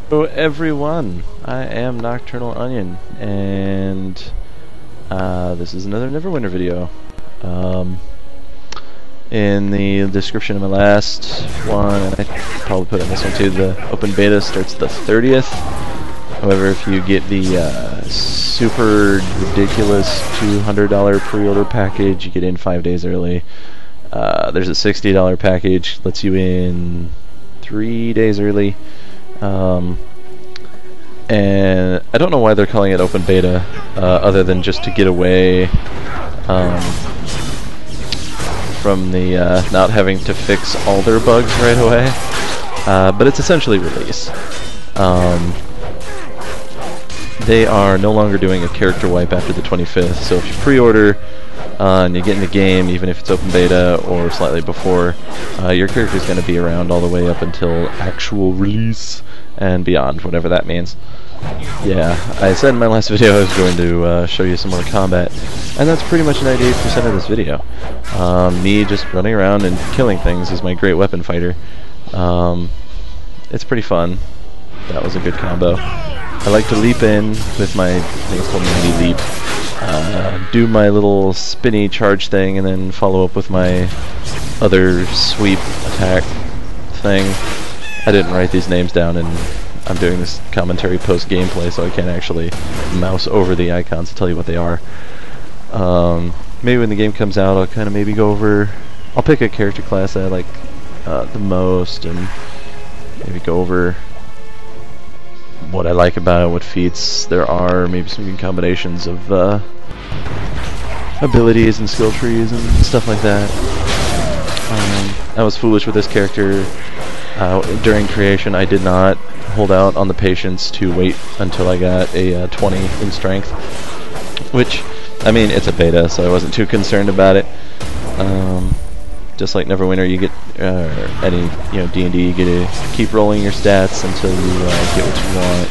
Hello everyone, I am NocturnalOnion, and this is another Neverwinter video. In the description of my last one, and I probably put in this one too, the open beta starts the 30th. However, if you get the super ridiculous $200 pre-order package, you get in 5 days early. There's a $60 package, lets you in 3 days early. And I don't know why they're calling it open beta, other than just to get away from the not having to fix all their bugs right away. But it's essentially release. They are no longer doing a character wipe after the 25th, so if you pre-order and you get in the game, even if it's open beta or slightly before, your character is going to be around all the way up until actual release and beyond, whatever that means. Yeah, I said in my last video I was going to show you some more combat, and that's pretty much 98% of this video. Me just running around and killing things is my great weapon fighter. It's pretty fun. That was a good combo. I like to leap in with my, I think it's called mini leap, do my little spinny charge thing, and then follow up with my other sweep attack thing. I didn't write these names down, and I'm doing this commentary post-gameplay, so I can't actually mouse over the icons to tell you what they are. Maybe when the game comes out, I'll kind of maybe go over... I'll pick a character class that I like the most, and maybe go over what I like about it, what feats there are, maybe some good combinations of abilities and skill trees and stuff like that. I was foolish with this character. During creation, I did not hold out on the patience to wait until I got a 20 in strength, which, I mean, it's a beta, so I wasn't too concerned about it. Just like Neverwinter, you get any D&D, you get to keep rolling your stats until you get what you want.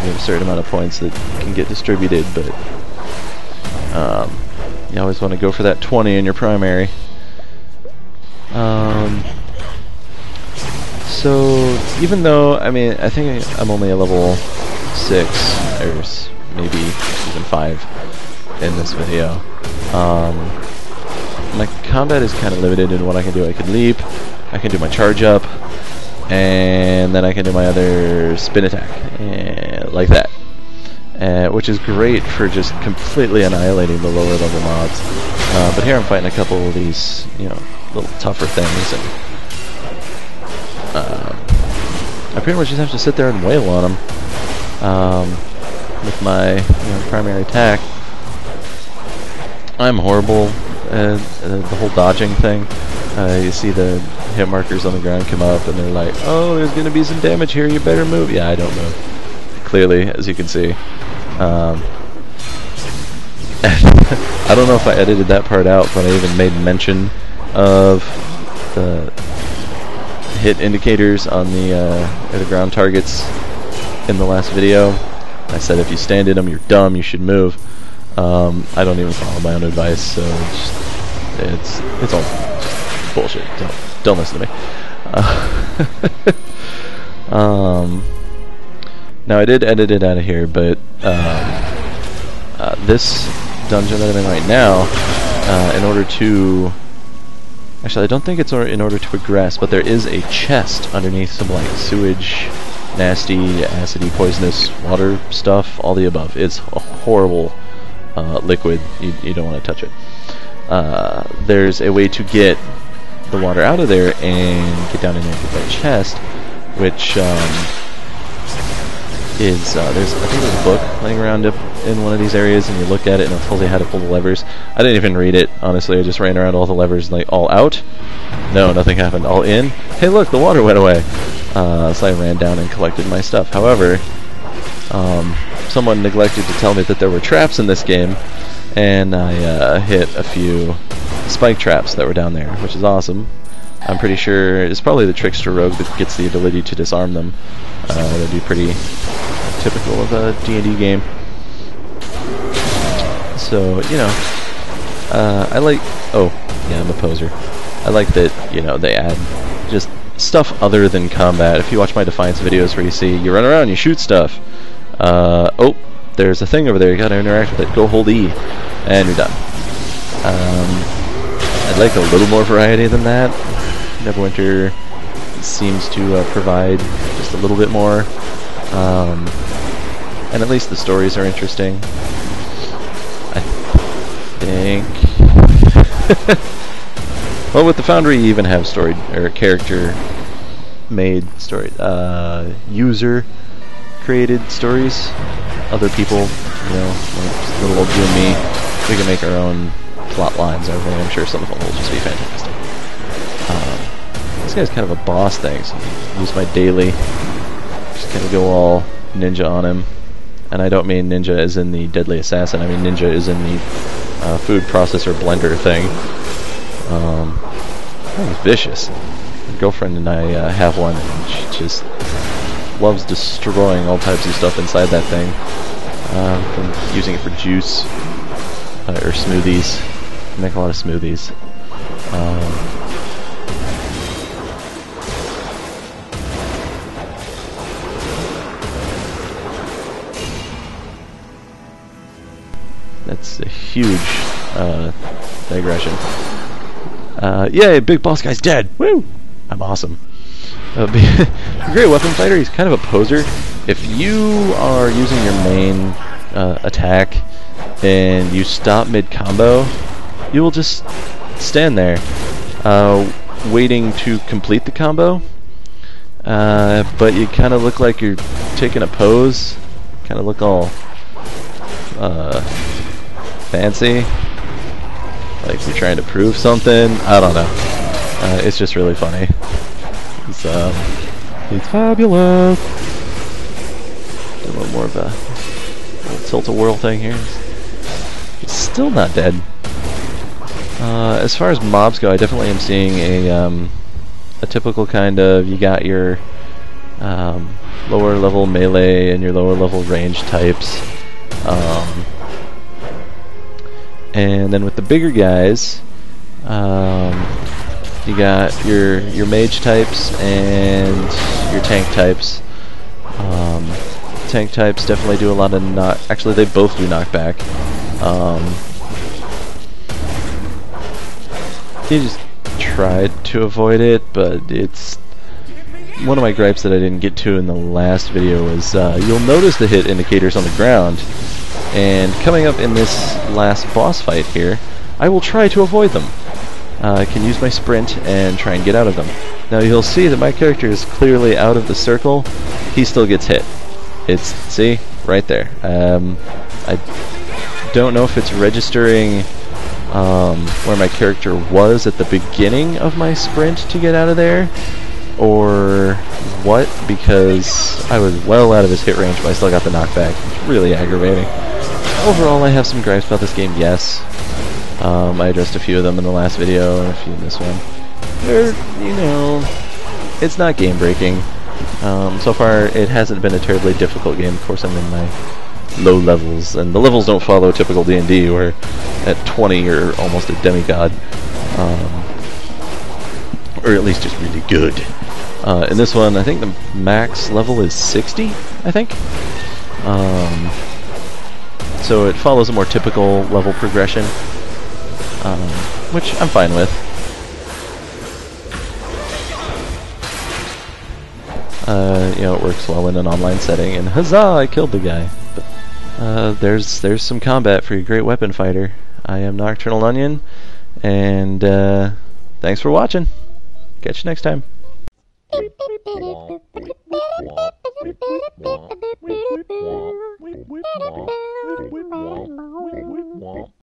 You have a certain amount of points that can get distributed, but you always want to go for that 20 in your primary. So even though, I mean, I think I'm only a level 6 or maybe even 5 in this video, my combat is kind of limited in what I can do. I can leap, I can do my charge up, and then I can do my other spin attack, like that, which is great for just completely annihilating the lower level mobs. But here I'm fighting a couple of these, little tougher things, and I pretty much just have to sit there and wail on them with my primary attack. I'm horrible at the whole dodging thing. You see the hit markers on the ground come up, and they're like, "Oh, there's going to be some damage here. You better move." Yeah, I don't move. Clearly, as you can see. I don't know if I edited that part out, but I even made mention of the hit indicators on the ground targets in the last video. I said if you stand in them, you're dumb. You should move. I don't even follow my own advice, so it's all bullshit. Don't listen to me. Now I did edit it out of here, but this dungeon that I'm in right now, in order to... Actually, I don't think it's in order to progress, but there is a chest underneath some like sewage, nasty, acidy, poisonous water stuff, all the above. It's a horrible liquid. You don't want to touch it. There's a way to get the water out of there and get down in there and get that chest, which is I think there's a book laying around up in one of these areas, and you look at it and it tells you how to pull the levers. I didn't even read it, honestly. I just ran around all the levers, like all out. No, nothing happened. All in. Hey, look, the water went away. So I ran down and collected my stuff. However, someone neglected to tell me that there were traps in this game, and I hit a few spike traps that were down there, which is awesome. I'm pretty sure it's probably the Trickster Rogue that gets the ability to disarm them. That'd be pretty typical of a D&D game. So, I like... Oh, yeah, I'm a poser. I like that, they add just stuff other than combat. If you watch my Defiance videos where you see you run around, you shoot stuff. Oh, there's a thing over there, you gotta interact with it. Go hold E, and you're done. I'd like a little more variety than that. Neverwinter seems to provide just a little bit more. And at least the stories are interesting. I think... well, with the Foundry you even have story, or character-made story, user-created stories. Other people, you know, like little old you and me, we can make our own plot lines and everything. I'm sure some of them will just be fantastic. This guy's kind of a boss thing, so I use my daily, just kind of go all ninja on him. And I don't mean ninja as in the deadly assassin, I mean ninja as in the food processor blender thing. That was vicious. My girlfriend and I have one, and she just loves destroying all types of stuff inside that thing. From using it for juice, or smoothies. I make a lot of smoothies. That's a huge digression. Yay, big boss guy's dead! Woo! I'm awesome. Great weapon fighter, he's kind of a poser. If you are using your main attack and you stop mid-combo, you will just stand there waiting to complete the combo. But you kind of look like you're taking a pose. Kind of look all fancy, like you're trying to prove something. I don't know. It's just really funny. It's fabulous. Do a little more of a little tilt-a-whirl thing here. He's still not dead. As far as mobs go, I definitely am seeing a typical kind of, you got your lower level melee and your lower level range types. And then with the bigger guys, you got your mage types and your tank types. Tank types definitely do a lot of actually they both do knockback. You just tried to avoid it, but it's one of my gripes that I didn't get to in the last video was you'll notice the hit indicators on the ground, and coming up in this last boss fight here, I will try to avoid them. I can use my sprint and try and get out of them. Now you'll see that my character is clearly out of the circle. He still gets hit. It's, see, right there. I don't know if it's registering where my character was at the beginning of my sprint to get out of there, or what, because I was well out of his hit range, but I still got the knockback. It's really aggravating. Overall, I have some gripes about this game, yes. I addressed a few of them in the last video, and a few in this one. They're, you know, it's not game-breaking. So far, it hasn't been a terribly difficult game. Of course, I'm in my low levels, and the levels don't follow typical D&D, where at 20 you're almost a demigod. Or at least just really good. In this one, I think the max level is 60, I think. So it follows a more typical level progression, which I'm fine with. You know, it works well in an online setting, and huzzah, I killed the guy. But, there's some combat for your great weapon fighter. I am NocturnalOnion, and thanks for watching. Catch you next time.